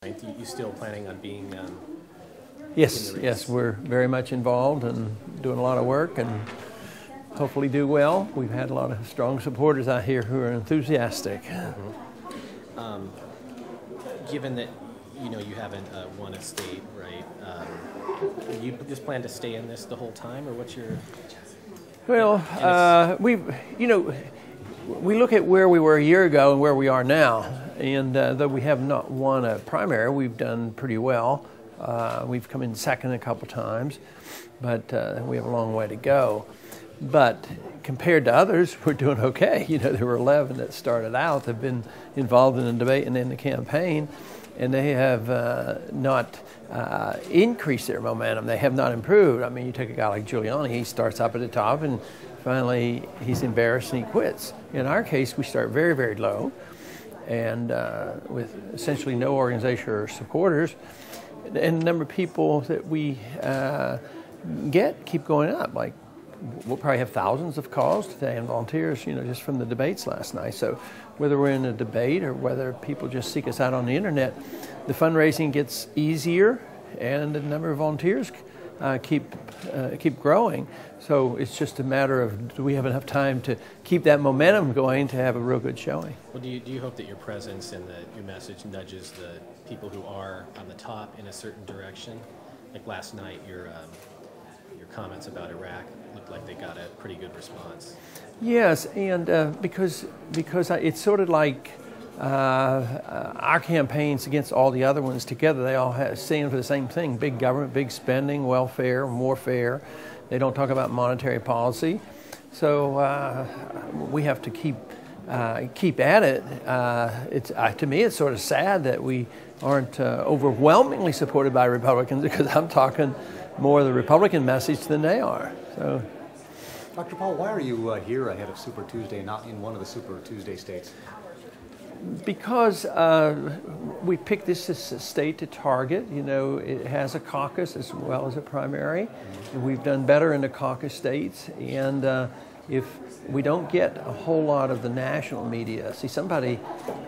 You still planning on being Yes, yes, we're very much involved and doing a lot of work and hopefully do well. We've had a lot of strong supporters out here who are enthusiastic. Given that you haven't won a state, right? You just plan to stay in this the whole time, or what's your? Well, we look at where we were a year ago and where we are now, and though we have not won a primary, we've done pretty well. We've come in second a couple times, but we have a long way to go. But compared to others, we're doing okay. There were 11 that started out that have been involved in the debate and in the campaign, and they have not increased their momentum. They have not improved. I mean, you take a guy like Giuliani, he starts up at the top, and finally he's embarrassed and he quits. In our case, we start very, very low, and with essentially no organization or supporters, and the number of people that we keep going up. Like, we'll probably have thousands of calls today and volunteers, just from the debates last night. So whether we're in a debate or whether people just seek us out on the internet, the fundraising gets easier and the number of volunteers keep growing. So it's just a matter of, do we have enough time to keep that momentum going to have a real good showing? Well, do you hope that your presence and your message nudges the people who are on the top in a certain direction? Like last night, your comments about Iraq looked like they got a pretty good response. Yes, and because it's sort of like our campaigns against all the other ones together, they all stand for the same thing: big government, big spending, welfare, more fair. They don't talk about monetary policy. So we have to keep at it. To me, it's sort of sad that we aren't overwhelmingly supported by Republicans, because I'm talking more of the Republican message than they are. So, Dr. Paul, why are you here ahead of Super Tuesday, not in one of the Super Tuesday states? Because we picked this as a state to target. It has a caucus as well as a primary. And we've done better in the caucus states. And if we don't get a whole lot of the national media, see, somebody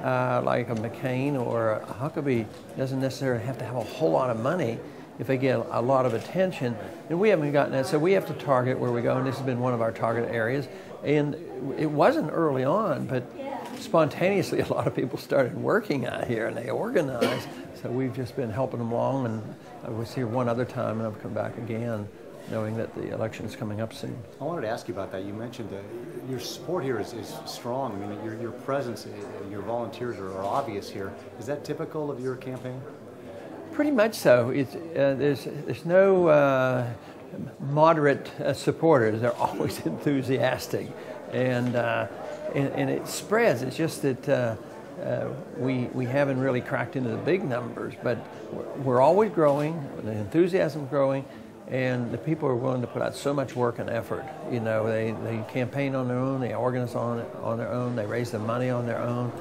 like a McCain or a Huckabee doesn't necessarily have to have a whole lot of money if they get a lot of attention. And we haven't gotten that, so we have to target where we go, and this has been one of our target areas. And it wasn't early on, but spontaneously a lot of people started working out here and they organized. So we've just been helping them along, and I was here one other time and I've come back again, knowing that the election is coming up soon. I wanted to ask you about that. You mentioned your support here is strong. I mean, your presence, your volunteers are obvious here. Is that typical of your campaign? Pretty much so. There's no moderate supporters. They're always enthusiastic, and it spreads. It's just that we haven't really cracked into the big numbers, but we're always growing. The enthusiasm's growing, and the people are willing to put out so much work and effort. They campaign on their own, they organize on their own, they raise the money on their own,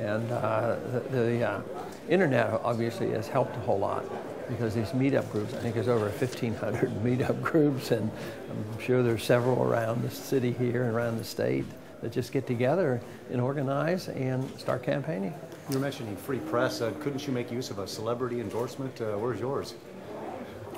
and the internet obviously has helped a whole lot, because these meetup groups, I think there's over 1,500 meetup groups, and I'm sure there's several around the city here and around the state that just get together and organize and start campaigning. You were mentioning free press. Couldn't you make use of a celebrity endorsement? Where's yours?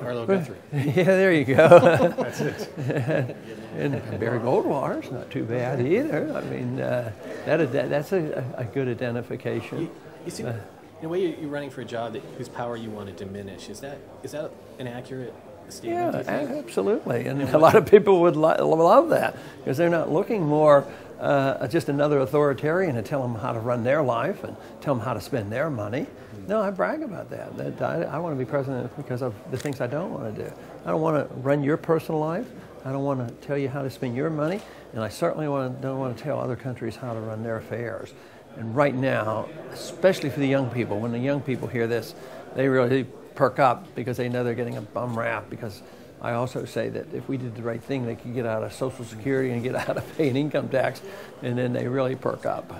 Arlo Guthrie. Yeah, there you go. That's it. And Barry Goldwater's not too bad either. I mean, that's a good identification. You see, in a way, you're running for a job whose power you want to diminish. Is that an accurate statement? Yeah, absolutely. And a lot of people would love that, because they're not looking more just another authoritarian to tell them how to run their life and tell them how to spend their money. No, I brag about that. I want to be president because of the things I don't want to do. I don't want to run your personal life. I don't want to tell you how to spend your money. And I certainly don't want to tell other countries how to run their affairs. And right now, especially for the young people, when the young people hear this, they really perk up, because they know they're getting a bum rap. Because I also say that if we did the right thing, they could get out of Social Security and get out of paying income tax, and then they really perk up.